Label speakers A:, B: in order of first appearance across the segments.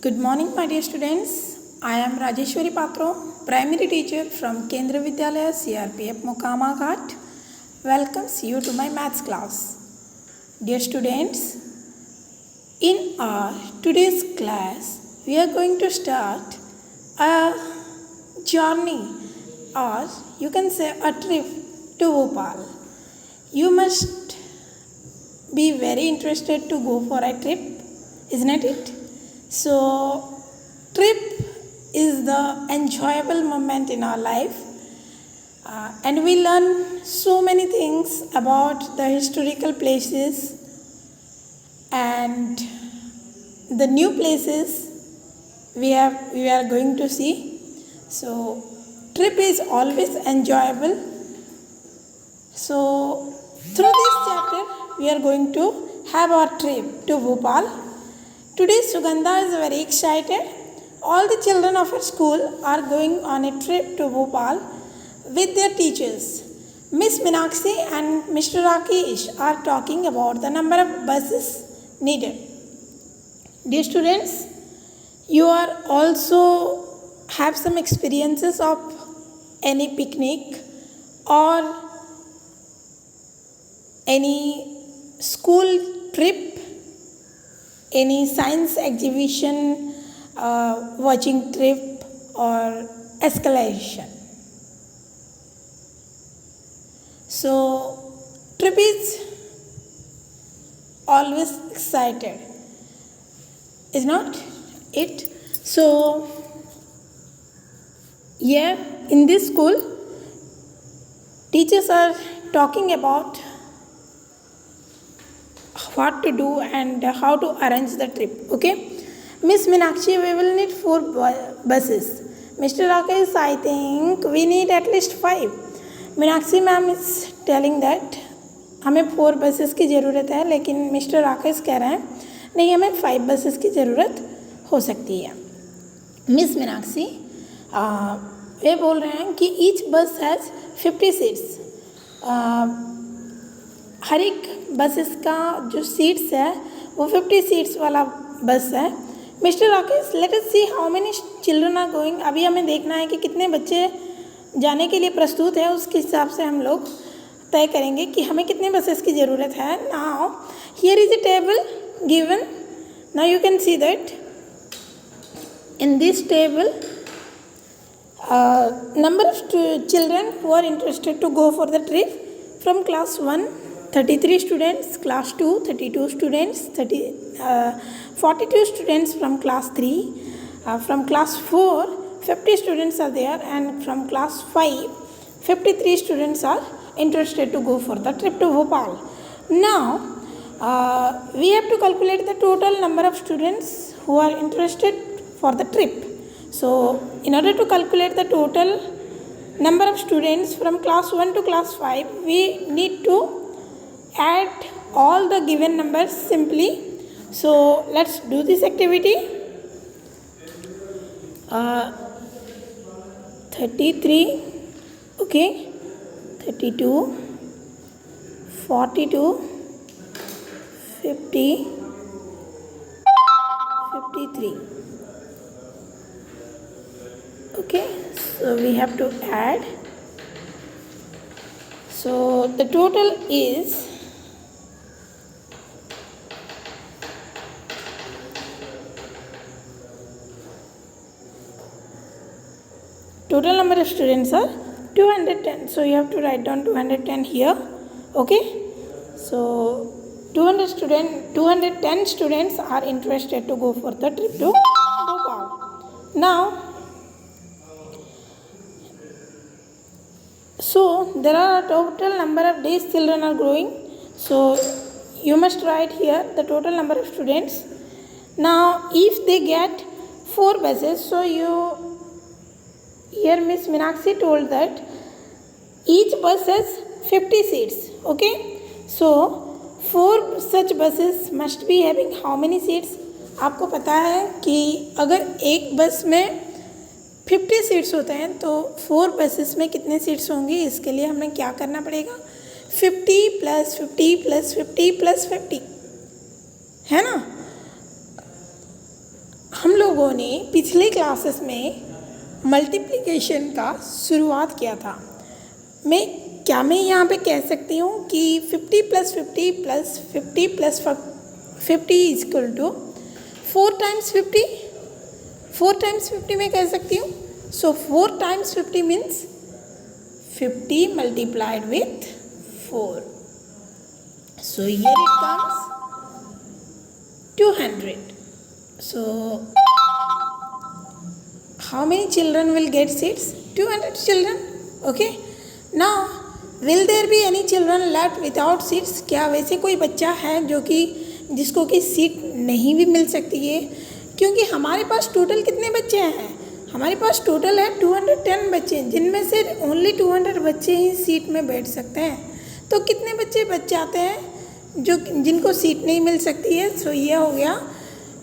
A: Good morning, my dear students. I am Rajeshwari Patro, primary teacher from Kendra Vidyalaya CRPF Mokama Ghat. Welcomes you to my maths class. Dear students, in our today's class, we are going to start a journey, or you can say a trip to Bhopal. You must be very interested to go for a trip, isn't it? So, trip is the enjoyable moment in our life, and we learn so many things about the historical places and the new places we are going to see. So, trip is always enjoyable. So, through this chapter, we are going to have our trip to Bhopal. Today, Sugandha is very excited. All the children of her school are going on a trip to Bhopal with their teachers. Miss Meenakshi and Mr. Rakesh are talking about the number of buses needed. Dear students, you are also have some experiences of any picnic or any school trip, any science exhibition, watching trip or escalation. So, trip is always excited, is not it? So, here in this school, teachers are talking about what to do and how to arrange the trip. Okay, Miss Meenakshi, we will need 4 buses. Mr. Rakesh, I think we need at least 5. Meenakshi ma'am is telling that हमें 4 buses की ज़रूरत है, लेकिन mister Rakesh कह रहे हैं नहीं, हमें 5 buses की ज़रूरत हो सकती है. मिस मीनाक्षी वे बोल रहे हैं कि ईच बस हैज़ 50 सीट्स. हर एक बसेस का जो सीट्स है वो 50 सीट्स वाला बस है. Mister Rakesh, let us see how many children are going. अभी हमें देखना है कि कितने बच्चे जाने के लिए प्रस्तुत है, उसके हिसाब से हम लोग तय करेंगे कि हमें कितने बसेस की ज़रूरत है. Now here is a table given. Now you can see that in this table number of children who are interested to go for the trip. From class 1, 33 students, class 2, 32 students, 42 students from class 3, from class 4, 50 students are there, and from class 5, 53 students are interested to go for the trip to Bhopal. Now, we have to calculate the total number of students who are interested for the trip. So, in order to calculate the total number of students from class 1 to class 5, we need to add all the given numbers simply. So, let's do this activity. 33, okay, 32, 42, 50, 53. Okay, so we have to add. So the total is total number of students are 210. So you have to write down 210 here. Okay, so 210 students are interested to go for the trip to Bhopal. Now, so there are a total number of days children are growing. So you must write here the total number of students. Now if they get 4 buses, so here Miss Meenakshi told that each bus has 50 seats. Okay, so 4 such buses must be having how many seats? आपको पता है कि अगर एक बस में 50 seats होते हैं तो 4 बसेस में कितने सीट्स होंगी. इसके लिए हमें क्या करना पड़ेगा? 50 + 50 + 50 + 50 है ना. हम लोग लोगों ने पिछले क्लासेस में मल्टीप्लिकेशन का शुरुआत किया था। मैं यहाँ पे कह सकती हूँ कि 50 + 50 + 50 + 50 = 4 × 50। 4 × 50 मैं कह सकती हूँ। सो 4 × 50 means 50 multiplied with 4. So here it comes 200. So how many children will get seats? 200 children. Okay. Now will there be any children left without seats? क्या वैसे कोई बच्चा है जो कि जिसको कि सीट नहीं भी मिल सकती है? क्योंकि हमारे पास टोटल कितने बच्चे हैं? हमारे पास टोटल है 210 बच्चे, जिनमें से ओनली 200 बच्चे ही सीट में बैठ सकते हैं। तो कितने बच्चे बच जाते हैं जो जिनको सीट नहीं मिल सकती है? सो ये हो गया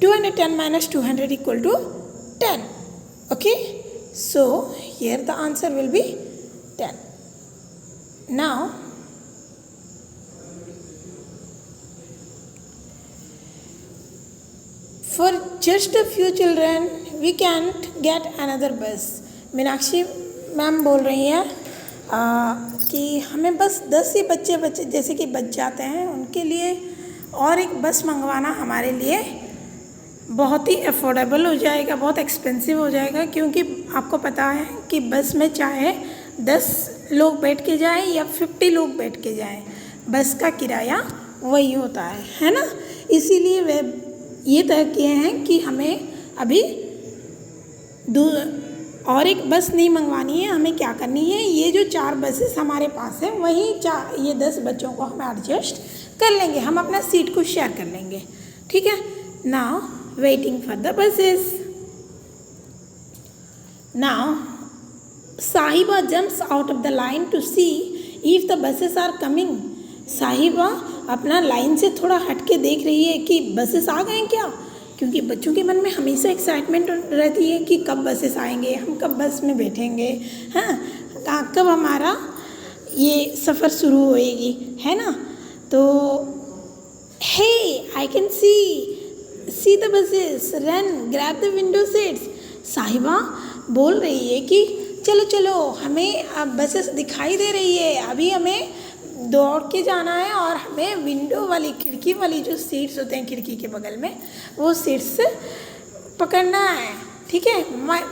A: 210 - 200 = 10. Okay, so here the answer will be 10. Now for just a few children we can't get another bus. Meenakshi ma'am बोल रही हैं कि हमें बस 10 ही बच्चे जैसे कि बच जाते हैं, उनके लिए और एक बस मंगवाना हमारे लिए बहुत ही अफोर्डेबल हो जाएगा, बहुत एक्सपेंसिव हो जाएगा। क्योंकि आपको पता है कि बस में चाहे 10 लोग बैठ के जाएं या 50 लोग बैठ के जाएं, बस का किराया वही होता है ना। इसीलिए वे ये तय किए हैं कि हमें अभी और एक बस नहीं मंगवानी है। हमें क्या करनी है, ये जो 4 बसेस हमारे पास है वही ये 10 बच्चों को हम एडजस्ट कर लेंगे, हम अपना सीट को शेयर कर लेंगे। ठीक है। Now waiting for the buses. Now Sahiba jumps out of the line to see if the buses are coming. Sahiba अपना लाइन से थोड़ा हट के देख रही है कि बसेस आ गए क्या, क्योंकि बच्चों के मन में हमेशा एक्साइटमेंट रहती है कि कब बसेस आएंगे, हम कब बस में बैठेंगे, हाँ कब हमारा ये सफ़र शुरू होएगी, है ना। तो hey I can see the buses, run grab the window seats. Sahiba बोल रही है कि चलो चलो हमें अब बसेस दिखाई दे रही है, अभी हमें दौड़ के जाना है और हमें विंडो वाली खिड़की वाली जो सीट्स होते हैं खिड़की के बगल में वो सीट्स पकड़ना है। ठीक है।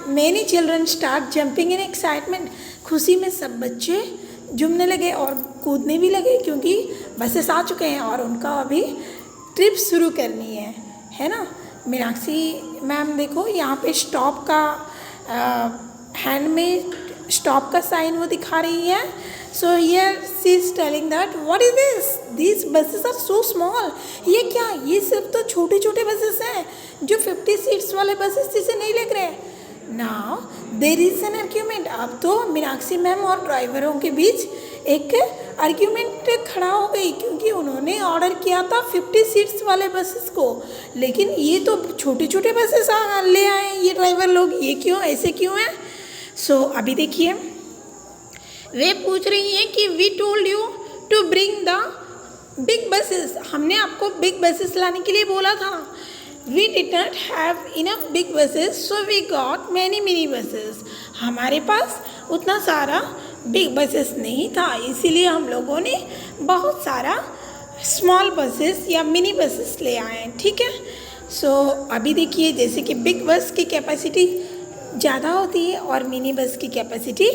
A: Many children start jumping in excitement. खुशी में सब बच्चे झूमने लगे और कूदने भी लगे, क्योंकि बसेस आ चुके हैं और उनका अभी ट्रिप शुरू करनी है ना। मीनाक्षी मैम देखो यहाँ पे स्टॉप का हैंड में स्टॉप का साइन वो दिखा रही है। So here she is telling that what is this? These buses are so small. ये क्या, ये सिर्फ तो छोटे छोटे बसेस हैं जो 50 सीट्स वाले बसेस जिसे नहीं लग रहे। Now there is an argument. अब तो मीनाक्षी मैम और ड्राइवरों के बीच एक आर्ग्यूमेंट खड़ा हो गई, क्योंकि उन्होंने ऑर्डर किया था 50 सीट्स वाले बसेस को, लेकिन ये तो छोटे छोटे बसेस ले आए ये ड्राइवर लोग, ये क्यों, ऐसे क्यों है। सो अभी देखिए वे पूछ रही हैं कि we told you to bring the big buses. हमने आपको बिग बसेस लाने के लिए बोला था। We did not have enough big buses so we got many mini buses. हमारे पास उतना सारा बिग बसेस नहीं था, इसीलिए हम लोगों ने बहुत सारा स्मॉल बसेस या मिनी बसेस ले आए हैं। ठीक है। सो अभी देखिए जैसे कि बिग बस की कैपेसिटी ज़्यादा होती है और मिनी बस की कैपेसिटी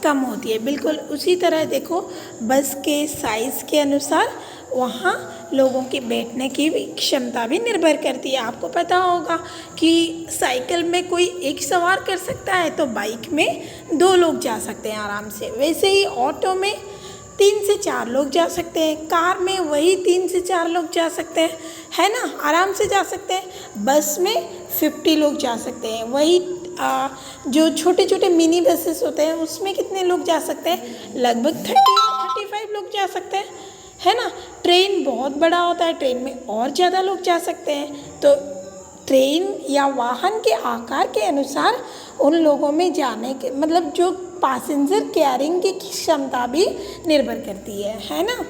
A: कम होती है। बिल्कुल उसी तरह देखो बस के साइज़ के अनुसार वहाँ लोगों की बैठने की भी क्षमता भी निर्भर करती है। आपको पता होगा कि साइकिल में कोई एक सवार कर सकता है तो बाइक में 2 लोग जा सकते हैं आराम से। वैसे ही ऑटो में 3 से 4 लोग जा सकते हैं, कार में वही 3 से 4 लोग जा सकते हैं, है ना, आराम से जा सकते हैं। बस में 50 लोग जा सकते हैं। वही जो छोटे छोटे मिनी बसेस होते हैं उसमें कितने लोग जा सकते हैं, लगभग 35 लोग जा सकते हैं, है ना। ट्रेन बहुत बड़ा होता है, ट्रेन में और ज़्यादा लोग जा सकते हैं। तो ट्रेन या वाहन के आकार के अनुसार उन लोगों में जाने के मतलब जो पैसेंजर कैरिंग की क्षमता भी निर्भर करती है ना।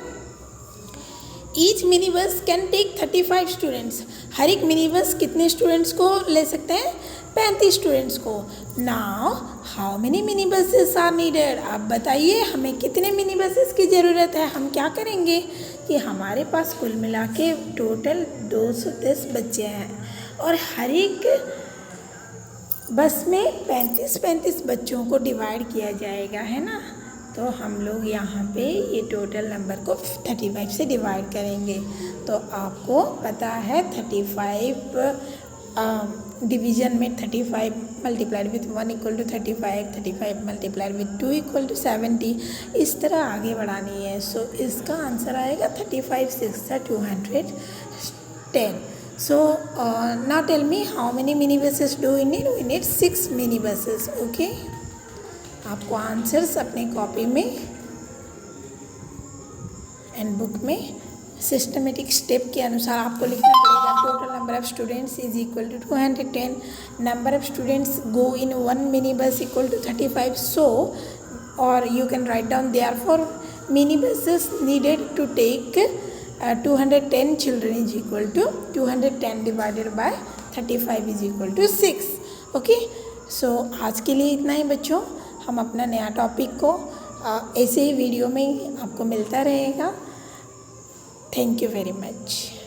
A: Each mini bus can take 35 students. हर एक मिनी बस कितने स्टूडेंट्स को ले सकते हैं, 35 स्टूडेंट्स को। Now how many mini buses are needed, अब बताइए हमें कितने मिनी बसेस की ज़रूरत है। हम क्या करेंगे कि हमारे पास कुल मिला के टोटल 210 बच्चे हैं और हर एक बस में 35 बच्चों को डिवाइड किया जाएगा, है ना। तो हम लोग यहाँ पे ये टोटल नंबर को 35 से डिवाइड करेंगे। तो आपको पता है 35 डिवीज़न में 35 multiplied with 1 equal to 35, 35 multiplied with 2 equal to 70, इस तरह आगे बढ़ानी है। सो इसका आंसर आएगा 35 6 210। So now tell me how many mini buses do we need? We need 6 mini buses. Okay. आपको आंसर्स अपने कॉपी में एंड बुक में सिस्टमेटिक स्टेप के अनुसार आपको लिखना पड़ेगा। Total number of students is equal to 210, number of students go in 1 mini bus equal to 35. So or you can write down therefore mini buses needed to take 210 children is equal to 210 divided by 35 is equal to 6. Okay, सो आज के लिए इतना ही बच्चों। हम अपना नया topic को ऐसे ही वीडियो में आपको मिलता रहेगा। Thank you very much.